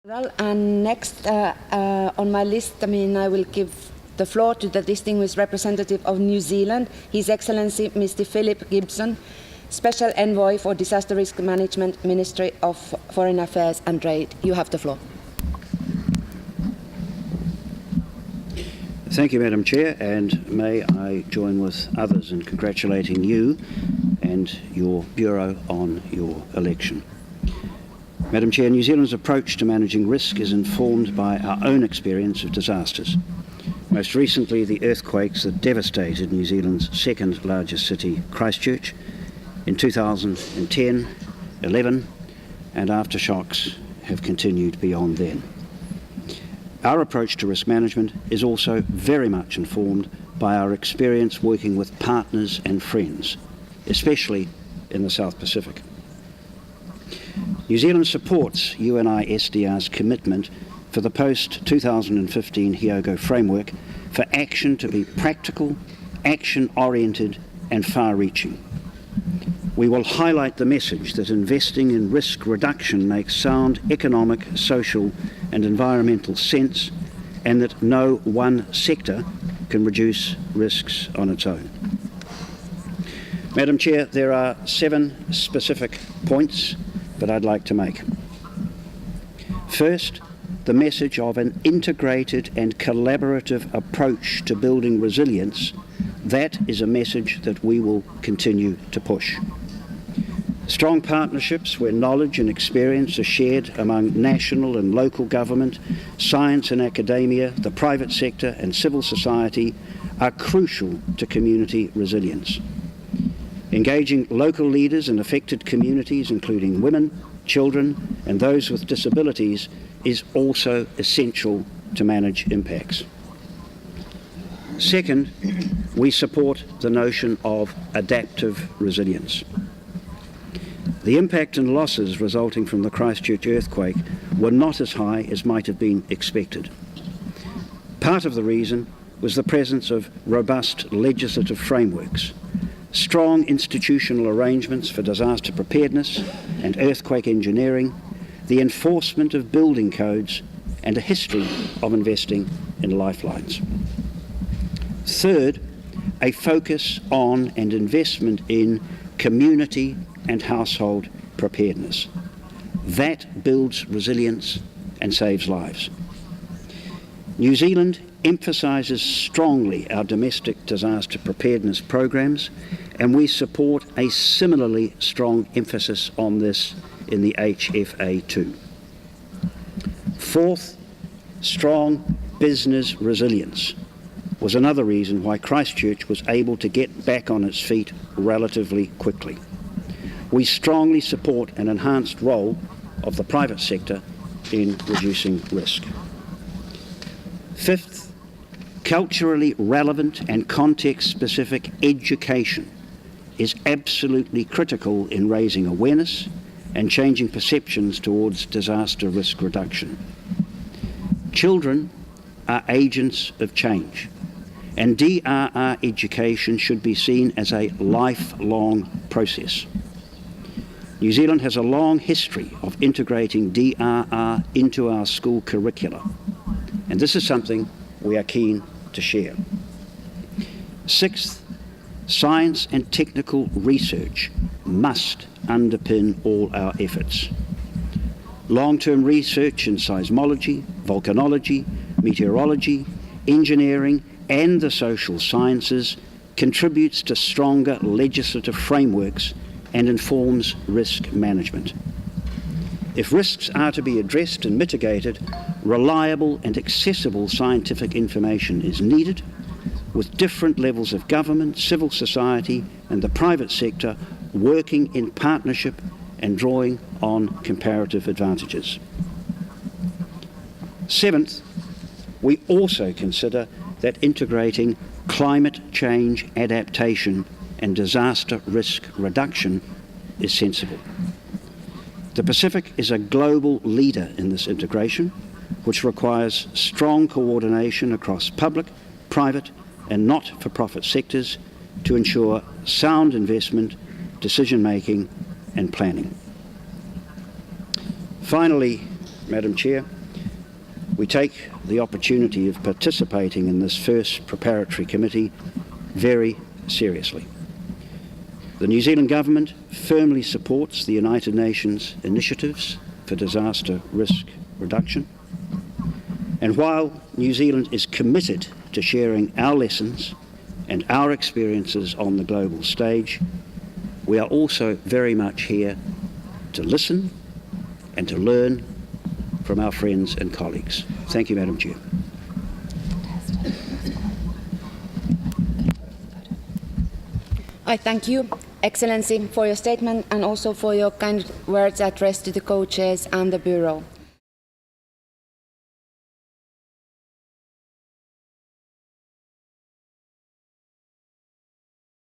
Well, and next on my list, I will give the floor to the distinguished representative of New Zealand, His Excellency Mr. Phillip Gibson, Special Envoy for Disaster Risk Management, Ministry of Foreign Affairs and Trade. You have the floor. Thank you, Madam Chair, and may I join with others in congratulating you and your Bureau on your election. Madam Chair, New Zealand's approach to managing risk is informed by our own experience of disasters. Most recently, the earthquakes that devastated New Zealand's second largest city, Christchurch, in 2010, 11, and aftershocks have continued beyond then. Our approach to risk management is also very much informed by our experience working with partners and friends, especially in the South Pacific. New Zealand supports UNISDR's commitment for the post-2015 Hyogo framework for action to be practical, action-oriented and far-reaching. We will highlight the message that investing in risk reduction makes sound economic, social and environmental sense, and that no one sector can reduce risks on its own. Madam Chair, there are 7 specific points that I'd like to make. First, the message of an integrated and collaborative approach to building resilience. That is a message that we will continue to push. Strong partnerships where knowledge and experience are shared among national and local government, science and academia, the private sector and civil society are crucial to community resilience. Engaging local leaders in affected communities, including women, children and those with disabilities, is also essential to manage impacts. Second, we support the notion of adaptive resilience. The impact and losses resulting from the Christchurch earthquake were not as high as might have been expected. Part of the reason was the presence of robust legislative frameworks, strong institutional arrangements for disaster preparedness and earthquake engineering, the enforcement of building codes, and a history of investing in lifelines. Third, a focus on and investment in community and household preparedness. That builds resilience and saves lives. New Zealand emphasises strongly our domestic disaster preparedness programs, and we support a similarly strong emphasis on this in the HFA too. Fourth, strong business resilience was another reason why Christchurch was able to get back on its feet relatively quickly. We strongly support an enhanced role of the private sector in reducing risk. Fifth, culturally relevant and context-specific education is absolutely critical in raising awareness and changing perceptions towards disaster risk reduction. Children are agents of change, and DRR education should be seen as a lifelong process. New Zealand has a long history of integrating DRR into our school curricula, and this is something we are keen to share. Sixth, science and technical research must underpin all our efforts. Long-term research in seismology, volcanology, meteorology, engineering and the social sciences contributes to stronger legislative frameworks and informs risk management. If risks are to be addressed and mitigated, reliable and accessible scientific information is needed, with different levels of government, civil society and the private sector working in partnership and drawing on comparative advantages. Seventh, we also consider that integrating climate change adaptation and disaster risk reduction is sensible. The Pacific is a global leader in this integration, which requires strong coordination across public, private and not-for-profit sectors to ensure sound investment, decision-making and planning. Finally, Madam Chair, we take the opportunity of participating in this first preparatory committee very seriously. The New Zealand Government firmly supports the United Nations initiatives for disaster risk reduction. And while New Zealand is committed to sharing our lessons and our experiences on the global stage, we are also very much here to listen and to learn from our friends and colleagues. Thank you, Madam Chair. I thank you, Excellency, for your statement and also for your kind words addressed to the co-chairs and the Bureau.